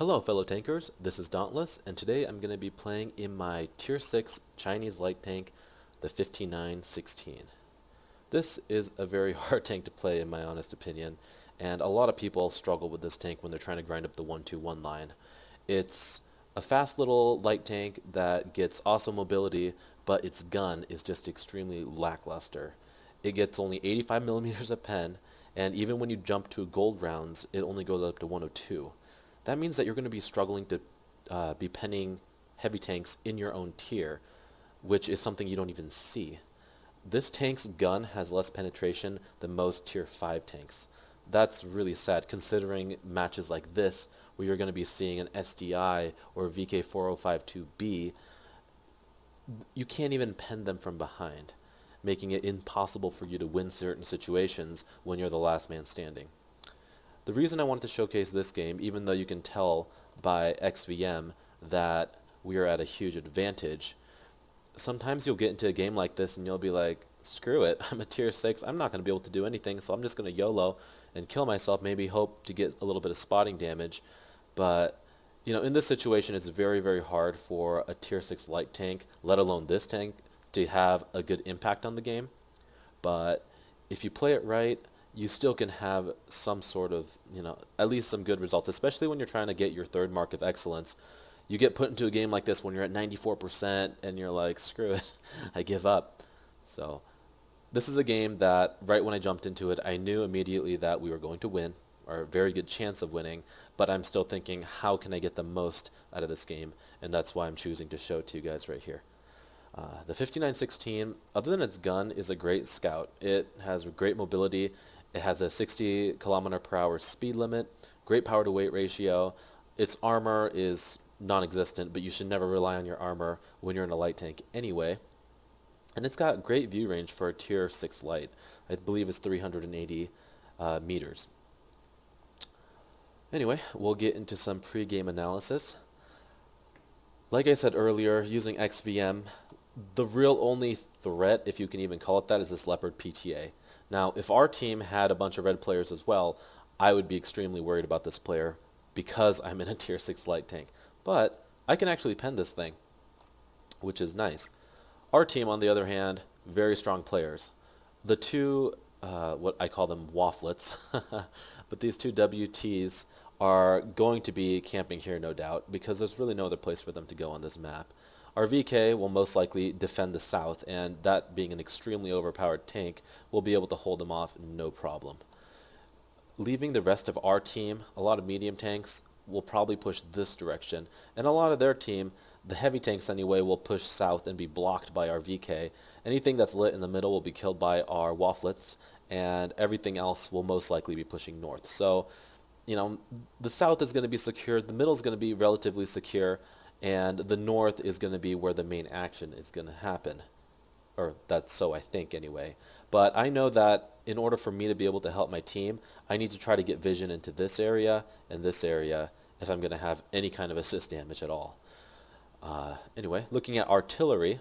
Hello fellow tankers, this is Dauntless, and today I'm going to be playing in my Tier 6 Chinese light tank, the 5916. This is a very hard tank to play in my honest opinion, and a lot of people struggle with this tank when they're trying to grind up the 1-2-1 line. It's a fast little light tank that gets awesome mobility, but its gun is just extremely lackluster. It gets only 85 millimeters of pen, and even when you jump to gold rounds, it only goes up to 102. That means that you're going to be struggling to be penning heavy tanks in your own tier, which is something you don't even see. This tank's gun has less penetration than most tier 5 tanks. That's really sad considering matches like this where you're going to be seeing an SDI or VK4052B. You can't even pen them from behind, making it impossible for you to win certain situations when you're the last man standing. The reason I wanted to showcase this game, even though you can tell by XVM that we are at a huge advantage, sometimes you'll get into a game like this and you'll be like, screw it, I'm a tier 6, I'm not going to be able to do anything, so I'm just going to YOLO and kill myself, maybe hope to get a little bit of spotting damage. But, you know, in this situation it's very, very hard for a tier 6 light tank, let alone this tank, to have a good impact on the game. But if you play it right, you still can have some sort of, at least some good results, especially when you're trying to get your third mark of excellence. You get put into a game like this when you're at 94% and you're like, screw it, I give up. So this is a game that right when I jumped into it, I knew immediately that we were going to win, or a very good chance of winning, but I'm still thinking, how can I get the most out of this game? And that's why I'm choosing to show it to you guys right here. The 5916, other than its gun, is a great scout. It has great mobility. It has a 60 kilometer per hour speed limit, great power to weight ratio. Its armor is non-existent, but you should never rely on your armor when you're in a light tank anyway. And it's got great view range for a tier 6 light. I believe it's 380 meters. Anyway, we'll get into some pre-game analysis. Like I said earlier, using XVM, the real only threat, if you can even call it that, is this Leopard PTA. Now, if our team had a bunch of red players as well, I would be extremely worried about this player because I'm in a tier 6 light tank. But I can actually pen this thing, which is nice. Our team, on the other hand, very strong players. The two, what I call them wafflets, but these two WTs are going to be camping here, no doubt, because there's really no other place for them to go on this map. Our VK will most likely defend the south, and that being an extremely overpowered tank, will be able to hold them off no problem. Leaving the rest of our team, a lot of medium tanks will probably push this direction, and a lot of their team, the heavy tanks anyway, will push south and be blocked by our VK. Anything that's lit in the middle will be killed by our wafflets, and everything else will most likely be pushing north. So, the south is going to be secure, the middle is going to be relatively secure, and the north is going to be where the main action is going to happen. Or that's so I think anyway. But I know that in order for me to be able to help my team, I need to try to get vision into this area and this area if I'm going to have any kind of assist damage at all. Anyway, looking at artillery,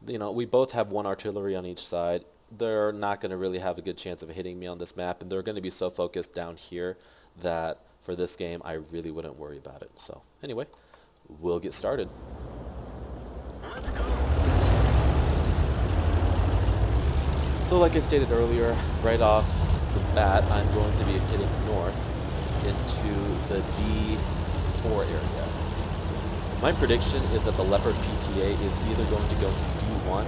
we both have one artillery on each side. They're not going to really have a good chance of hitting me on this map, and they're going to be so focused down here that for this game I really wouldn't worry about it. So anyway, we'll get started. So like I stated earlier, right off the bat, I'm going to be hitting north into the B4 area. My prediction is that the Leopard PTA is either going to go to D1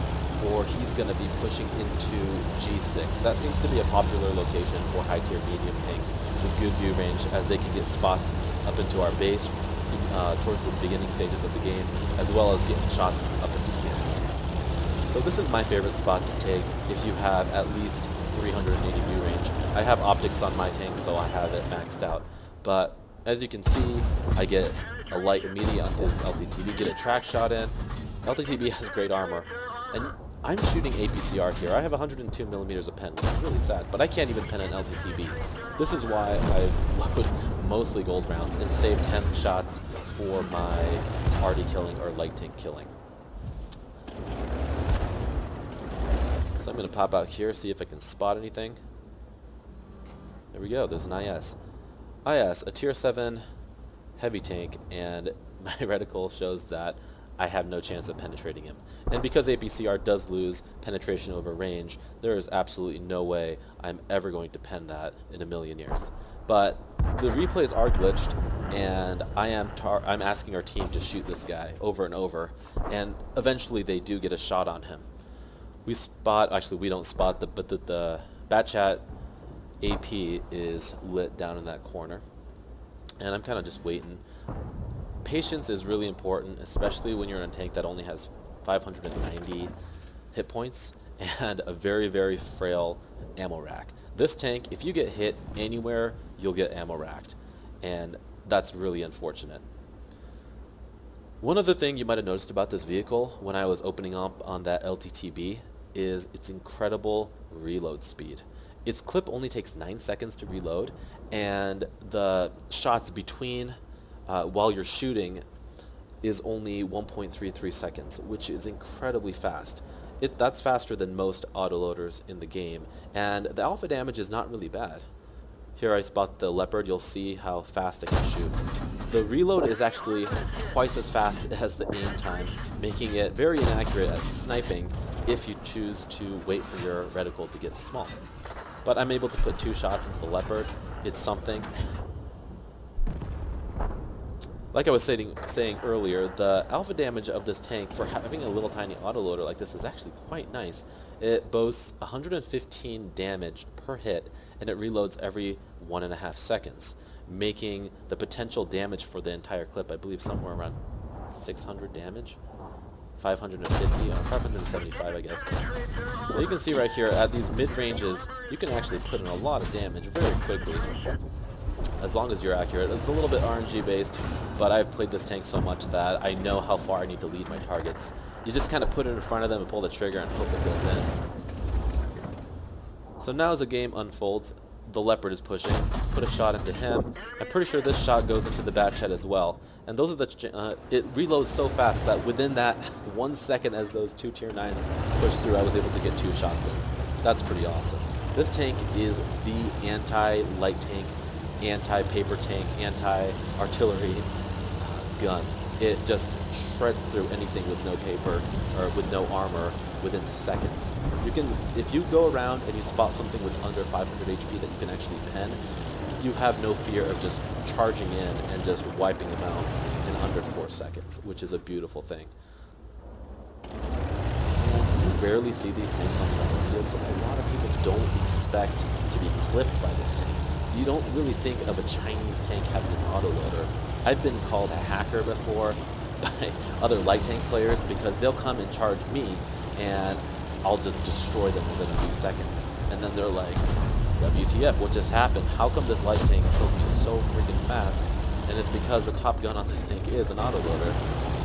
or he's going to be pushing into G6. That seems to be a popular location for high tier medium tanks with good view range, as they can get spots up into our base towards the beginning stages of the game, as well as getting shots up into here. So this is my favorite spot to take if you have at least 380 view range. I have optics on my tank, so I have it maxed out. But as you can see, I get a light immediate onto this LTTB, get a track shot in. LTTB has great armor, and I'm shooting APCR here. I have 102 millimeters of pen, which is really sad, but I can't even pen an LTTB. This is why I load mostly gold rounds and save 10 shots for my arty killing or light tank killing. So I'm going to pop out here, see if I can spot anything. There we go, there's an IS. IS, a tier 7 heavy tank, and my reticle shows that I have no chance of penetrating him. And because APCR does lose penetration over range, there is absolutely no way I'm ever going to pen that in a million years. But the replays are glitched, and I'm asking our team to shoot this guy over and over, and eventually they do get a shot on him. We don't spot, but the Batchat AP is lit down in that corner, and I'm kind of just waiting. Patience is really important, especially when you're in a tank that only has 590 hit points and a very, very frail ammo rack. This tank, if you get hit anywhere, you'll get ammo racked, and that's really unfortunate. One other thing you might have noticed about this vehicle when I was opening up on that LTTB is its incredible reload speed. Its clip only takes 9 seconds to reload, and the shots between while you're shooting is only 1.33 seconds, which is incredibly fast. That's faster than most autoloaders in the game, and the alpha damage is not really bad. Here I spot the Leopard. You'll see how fast I can shoot. The reload is actually twice as fast as the aim time, making it very inaccurate at sniping if you choose to wait for your reticle to get small. But I'm able to put 2 shots into the Leopard. It's something. Like I was saying earlier, the alpha damage of this tank for having a little tiny autoloader like this is actually quite nice. It boasts 115 damage per hit, and it reloads every 1.5 seconds, making the potential damage for the entire clip, I believe, somewhere around 600 damage. 550, or 575, I guess. Well, you can see right here, at these mid-ranges, you can actually put in a lot of damage very quickly, as long as you're accurate. It's a little bit RNG based, but I've played this tank so much that I know how far I need to lead my targets. You just kind of put it in front of them and pull the trigger and hope it goes in. So now as the game unfolds, the Leopard is pushing, put a shot into him. I'm pretty sure this shot goes into the Batchat as well. And those are it reloads so fast that within that 1 second as those 2 tier 9s push through, I was able to get 2 shots in. That's pretty awesome. This tank is the anti-light tank, anti-paper tank, anti-artillery gun. It just shreds through anything with no paper or with no armor within seconds. You can, if you go around and you spot something with under 500 HP that you can actually pen, you have no fear of just charging in and just wiping them out in under 4 seconds, which is a beautiful thing. And you rarely see these tanks on the battlefield, so a lot of people don't expect to be clipped by this tank. You don't really think of a Chinese tank having an autoloader. I've been called a hacker before by other light tank players because they'll come and charge me and I'll just destroy them within a few seconds. And then they're like, WTF, what just happened? How come this light tank killed me so freaking fast? And it's because the top gun on this tank is an autoloader,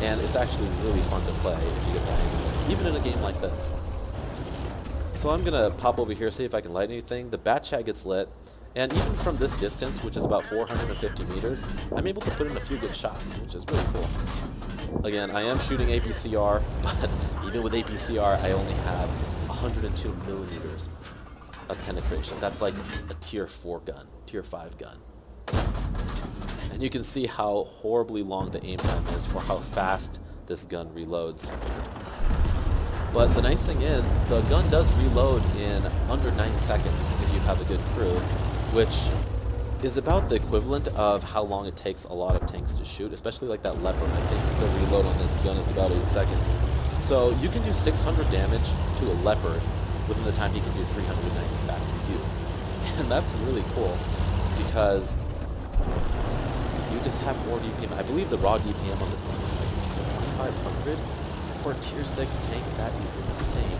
and it's actually really fun to play if you get the hang of it, even in a game like this. So I'm going to pop over here, see if I can light anything. The Batchat gets lit, and even from this distance, which is about 450 meters, I'm able to put in a few good shots, which is really cool. Again, I am shooting APCR, but even with APCR, I only have 102 millimeters of penetration. That's like a tier 4 gun, tier 5 gun. And you can see how horribly long the aim time is for how fast this gun reloads. But the nice thing is, the gun does reload in under 9 seconds if you have a good crew, which is about the equivalent of how long it takes a lot of tanks to shoot, especially like that Leopard. I think the reload on this gun is about 8 seconds. So you can do 600 damage to a Leopard within the time he can do 390 back to you. And that's really cool because you just have more DPM. I believe the raw DPM on this tank is like 2,500. For a tier 6 tank, that is insane.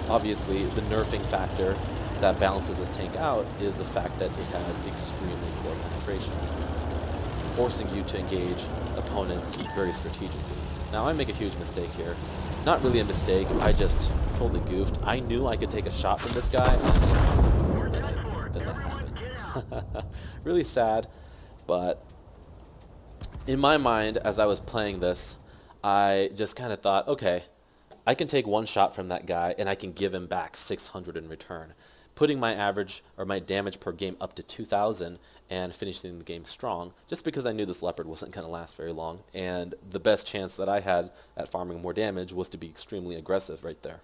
Obviously, the nerfing factor that balances this tank out is the fact that it has extremely poor penetration, forcing you to engage opponents very strategically. Now, I make a huge mistake here. Not really a mistake, I just totally goofed. I knew I could take a shot from this guy, and then that happened. Really sad, but in my mind, as I was playing this, I just kind of thought, okay, I can take 1 shot from that guy, and I can give him back 600 in return. putting my average or my damage per game up to 2,000 and finishing the game strong, just because I knew this leopard wasn't going to last very long, and the best chance that I had at farming more damage was to be extremely aggressive right there.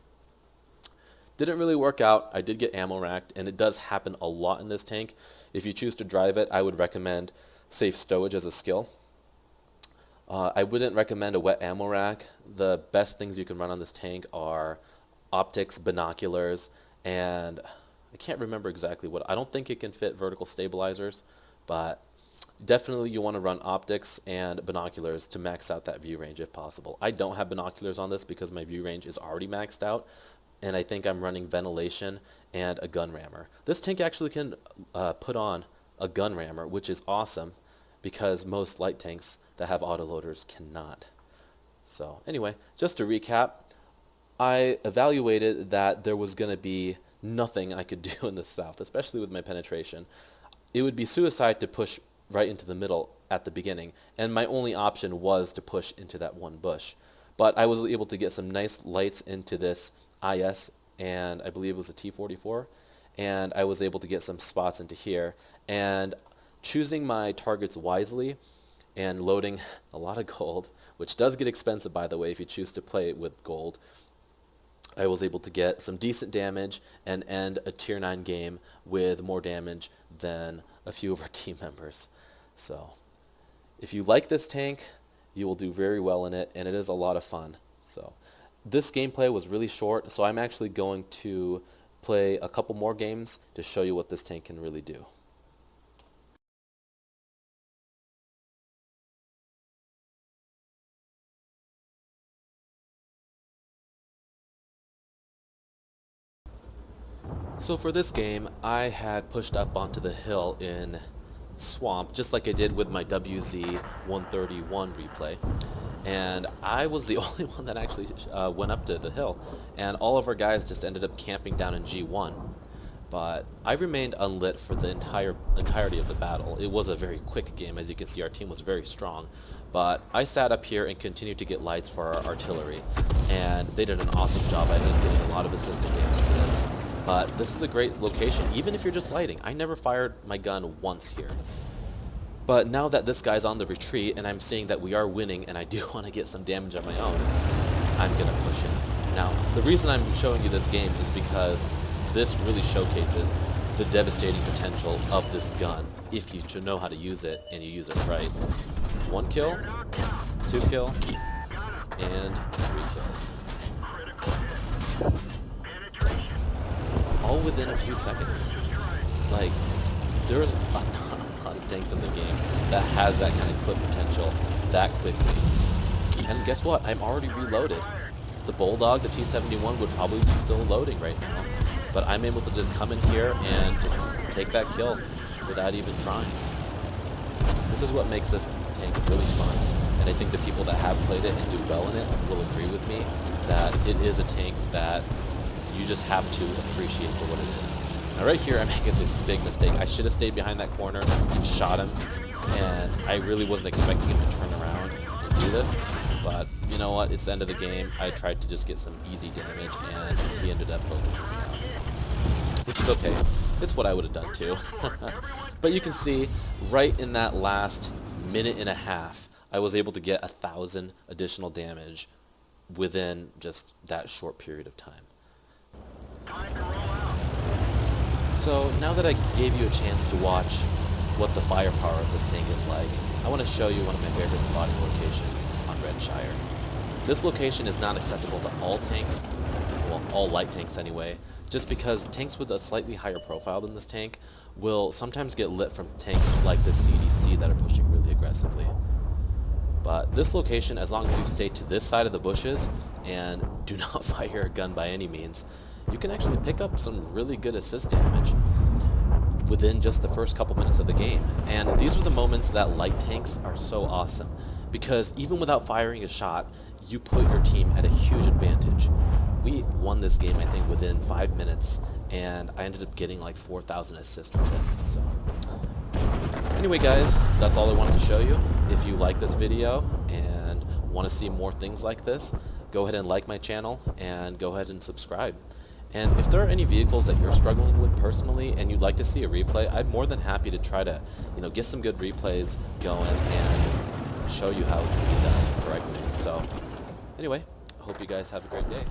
Didn't really work out. I did get ammo racked, and it does happen a lot in this tank. If you choose to drive it, I would recommend safe stowage as a skill. I wouldn't recommend a wet ammo rack. The best things you can run on this tank are optics, binoculars, and I can't remember exactly what. I don't think it can fit vertical stabilizers, but definitely you want to run optics and binoculars to max out that view range if possible. I don't have binoculars on this because my view range is already maxed out, and I think I'm running ventilation and a gun rammer. This tank actually can put on a gun rammer, which is awesome because most light tanks that have autoloaders cannot. So anyway, just to recap, I evaluated that there was going to be nothing I could do in the south, especially with my penetration. It would be suicide to push right into the middle at the beginning, and my only option was to push into that one bush. But I was able to get some nice lights into this IS, and I believe it was a T-44, and I was able to get some spots into here, and choosing my targets wisely and loading a lot of gold, which does get expensive by the way if you choose to play it with gold, I was able to get some decent damage and end a tier 9 game with more damage than a few of our team members. So if you like this tank, you will do very well in it, and it is a lot of fun. So this gameplay was really short, so I'm actually going to play a couple more games to show you what this tank can really do. So for this game, I had pushed up onto the hill in Swamp, just like I did with my WZ-131 replay. And I was the only one that actually went up to the hill. And all of our guys just ended up camping down in G1. But I remained unlit for the entirety of the battle. It was a very quick game. As you can see, our team was very strong. But I sat up here and continued to get lights for our artillery. And they did an awesome job. I ended up getting a lot of assistant damage for this. But this is a great location, even if you're just lighting. I never fired my gun once here. But now that this guy's on the retreat, and I'm seeing that we are winning, and I do want to get some damage on my own, I'm going to push in. Now, the reason I'm showing you this game is because this really showcases the devastating potential of this gun, if you should know how to use it, and you use it right. 1 kill, 2 kill, and 3 kills. All within a few seconds. Like, there's a lot of tanks in the game that has that kind of clip potential that quickly. And guess what? I'm already reloaded. The Bulldog, the T-71, would probably be still loading right now. But I'm able to just come in here and just take that kill without even trying. This is what makes this tank really fun. And I think the people that have played it and do well in it will agree with me that it is a tank that you just have to appreciate for what it is. Now right here I'm making this big mistake. I should have stayed behind that corner and shot him, and I really wasn't expecting him to turn around and do this, but you know what, it's the end of the game. I tried to just get some easy damage and he ended up focusing me out, which is okay. It's what I would have done too. But you can see right in that last minute and a half I was able to get 1,000 additional damage within just that short period of time. So now that I gave you a chance to watch what the firepower of this tank is like, I want to show you one of my favorite spotting locations on Redshire. This location is not accessible to all tanks, well, all light tanks anyway, just because tanks with a slightly higher profile than this tank will sometimes get lit from tanks like the CDC that are pushing really aggressively. But this location, as long as you stay to this side of the bushes and do not fire a gun by any means, you can actually pick up some really good assist damage within just the first couple minutes of the game. And these are the moments that light tanks are so awesome, because even without firing a shot, you put your team at a huge advantage. We won this game, I think, within 5 minutes, and I ended up getting like 4,000 assists for this. So anyway guys, that's all I wanted to show you. If you like this video and want to see more things like this, go ahead and like my channel and go ahead and subscribe. And if there are any vehicles that you're struggling with personally and you'd like to see a replay, I'm more than happy to try to, get some good replays going and show you how it can be done correctly. So anyway, I hope you guys have a great day.